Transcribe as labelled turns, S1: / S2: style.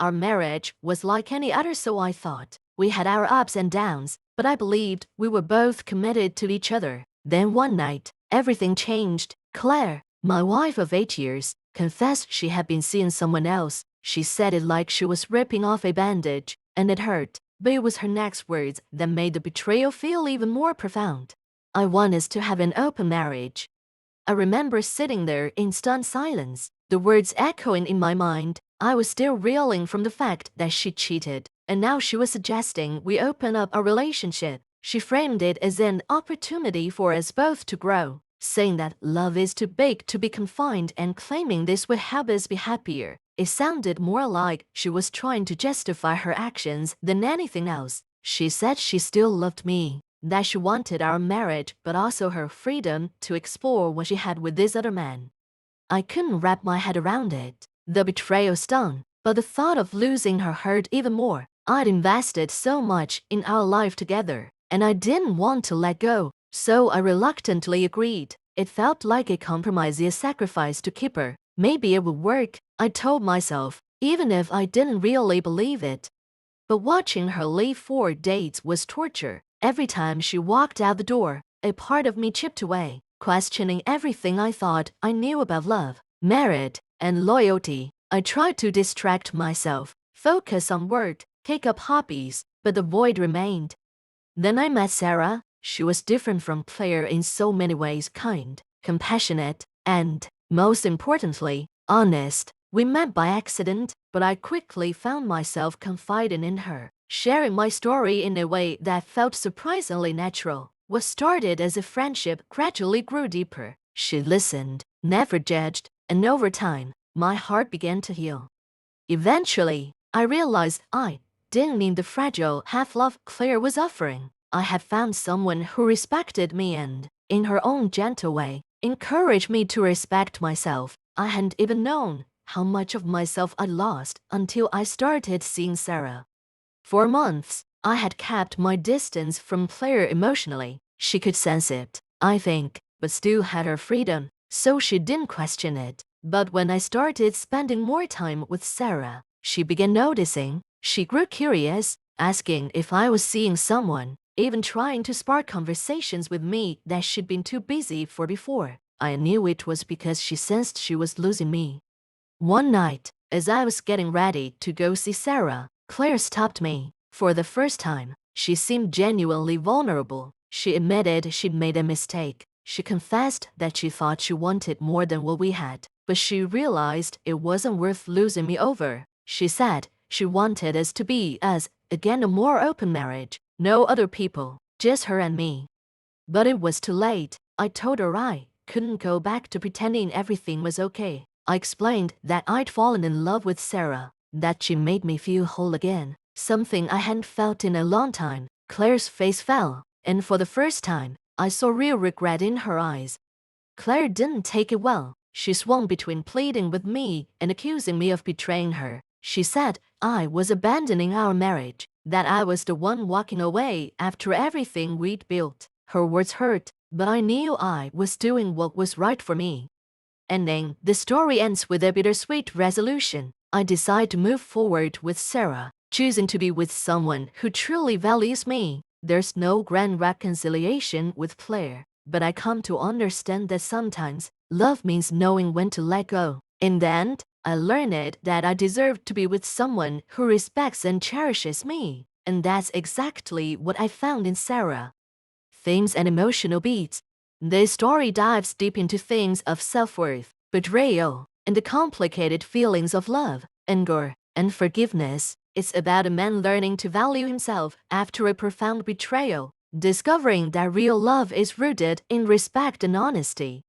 S1: Our marriage was like any other, so I thought. We had our ups and downs, but I believed we were both committed to each other. Then one night, everything changed. Claire, my wife of 8 years, confessed she had been seeing someone else. She said it like she was ripping off a bandage, and it hurt, but it was her next words that made the betrayal feel even more profound. I want us to have an open marriage. I remember sitting there in stunned silence, the words echoing in my mind. I was still reeling from the fact that she cheated, and now she was suggesting we open up our relationship. She framed it as an opportunity for us both to grow, saying that love is too big to be confined and claiming this would help us be happier. It sounded more like she was trying to justify her actions than anything else. She said she still loved me, that she wanted our marriage but also her freedom to explore what she had with this other man. I couldn't wrap my head around it. The betrayal stung, but the thought of losing her hurt even more. I'd invested so much in our life together, and I didn't want to let go, so I reluctantly agreed. It felt like a compromise, a sacrifice to keep her. Maybe it would work, I told myself, even if I didn't really believe it. But watching her leave for dates was torture. Every time she walked out the door, a part of me chipped away, questioning everything I thought I knew about love, merit, and loyalty. I tried to distract myself, focus on work, take up hobbies, but the void remained. Then I met Sarah. She was different from Claire in so many ways, kind, compassionate, and, most importantly, honest. We met by accident, but I quickly found myself confiding in her, sharing my story in a way that felt surprisingly natural. What started as a friendship gradually grew deeper. She listened, never judged, and over time, my heart began to heal. Eventually, I realized I didn't need the fragile half-love Claire was offering. I had found someone who respected me and, in her own gentle way, encouraged me to respect myself. I hadn't even known how much of myself I'd lost until I started seeing Sarah. For months, I had kept my distance from Claire emotionally. She could sense it, I think, but still had her freedom, so she didn't question it. But when I started spending more time with Sarah, she began noticing. She grew curious, asking if I was seeing someone, even trying to spark conversations with me that she'd been too busy for before. I knew it was because she sensed she was losing me. One night, as I was getting ready to go see Sarah, Claire stopped me. For the first time, she seemed genuinely vulnerable. She admitted she'd made a mistake. She confessed that she thought she wanted more than what we had, but she realized it wasn't worth losing me over. She said she wanted us to be us, again, a more open marriage. No other people, just her and me. But it was too late. I told her I couldn't go back to pretending everything was okay. I explained that I'd fallen in love with Sarah, that she made me feel whole again, something I hadn't felt in a long time. Claire's face fell, and for the first time, I saw real regret in her eyes. Claire didn't take it well. She swung between pleading with me and accusing me of betraying her. She said I was abandoning our marriage, that I was the one walking away after everything we'd built. Her words hurt, but I knew I was doing what was right for me. Ending, the story ends with a bittersweet resolution. I decide to move forward with Sarah, choosing to be with someone who truly values me. There's no grand reconciliation with Claire, but I come to understand that sometimes love means knowing when to let go. In the end, I learned that I deserve to be with someone who respects and cherishes me, and that's exactly what I found in Sarah. Themes and emotional beats. This story dives deep into themes of self-worth, betrayal, and the complicated feelings of love, anger, and forgiveness. It's about a man learning to value himself after a profound betrayal, discovering that real love is rooted in respect and honesty,